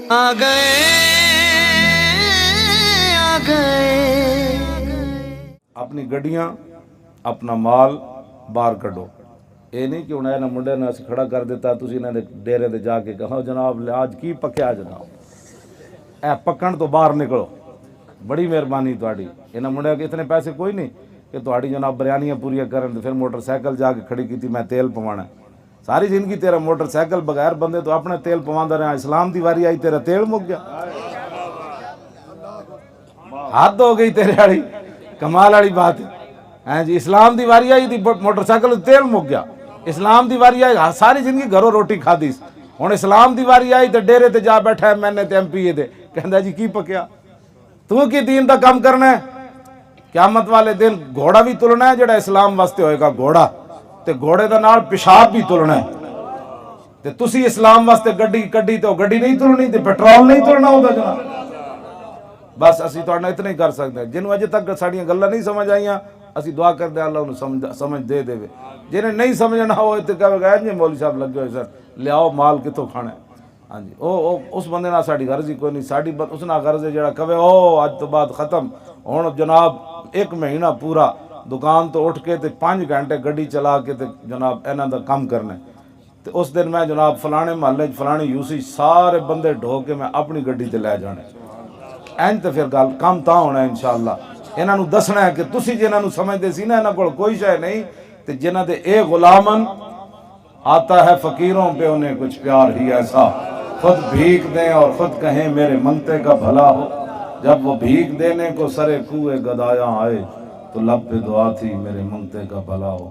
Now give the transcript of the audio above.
آ گئے آ گئے. اپنی گڈیاں اپنا مال باہر کڈو. یہ نہیں کہ ہوں یہاں منڈے نے اسی کھڑا کر دیتا تسی انہوں نے ڈیرے تے جا کے کہو جناب آج کی پکیا جناب اے پکن تو باہر نکلو. بڑی مہربانی تہاڈی. انہاں منڈے کے اتنے پیسے کوئی نہیں کہ تہاڈی جناب بریانیاں پوریاں کرن تے پھر موٹر سائیکل جا کے کھڑی کیتی میں تیل پوانا. ساری زندگی تیرا موٹر سائیکل بغیر بندے تو اپنے تیل پواندا رہا. اسلام دی واری آئی تیرا تیل مک گیا. حد ہو گئی تیرے والی. کمال والی بات ہے جی. اسلام دی واری آئی تھی موٹر سائیکل تیل مک گیا. اسلام دی واری آئی ساری زندگی گھروں روٹی کھادی. ہوں اسلام دی واری آئی تو ڈیرے تے جا بیٹھا ہے میں نے ایم پی اے دے کہندا جی کی پکیا. تو کی دین دا کام کرنا ہے. قیامت والے دن گھوڑا بھی تلنا ہے جڑا اسلام واسطے ہوئے گا گھوڑا تے گھوڑے دا نال پیشاب بھی تلنا ہے. تے تسی اسلام واسطے گڈی کڈی تو گڈی نہیں تلنی تے پیٹرول نہیں تلنا ہوتا جناب. بس اسی تہاڈے اتنا ہی کر سکتے ہیں. جنہوں اجے تک ساڈیاں گلاں نہیں سمجھ آئیاں اسی دعا کردے اللہ انہوں سمجھ دے دے. جنہیں نہیں سمجھنا ہو تے کہے گا جی مولوی صاحب لگے ہوئے سر لیاؤ مال کتوں کھانا ہے. ہاں جی اس بندے نال ساڈی غرض ہی کوئی نہیں. ساڈی اس نال غرض ہے جڑا کہے او اج تو بعد ختم ہن جناب ایک مہینہ پورا دکان تو اٹھ کے تے 5 گھنٹے گڈی چلا کے تے جناب انہاں دا کام کرنا ہے. تے اس دن میں جناب فلانے محلے فلانی یوسی سارے بندے ڈھو کے میں اپنی گڈی تے لے جانے. این تے پھر گل کام تا ہونا ہے انشاءاللہ. انہاں نوں دسنا ہے کہ تسی جنہاں نوں سمجھدے سی نا انہاں کول کوئی شے نہیں تے جنہاں دے اے غلامن آتا ہے فقیروں پہ انہیں کچھ پیار ہی ایسا خود بھیک دیں اور خود کہیں میرے منگتے کا بھلا ہو. جب وہ بھیک دینے کو سرے کوئے گدایاں آئے تو لب پہ دعا تھی میرے منگتے کا بھلا ہو.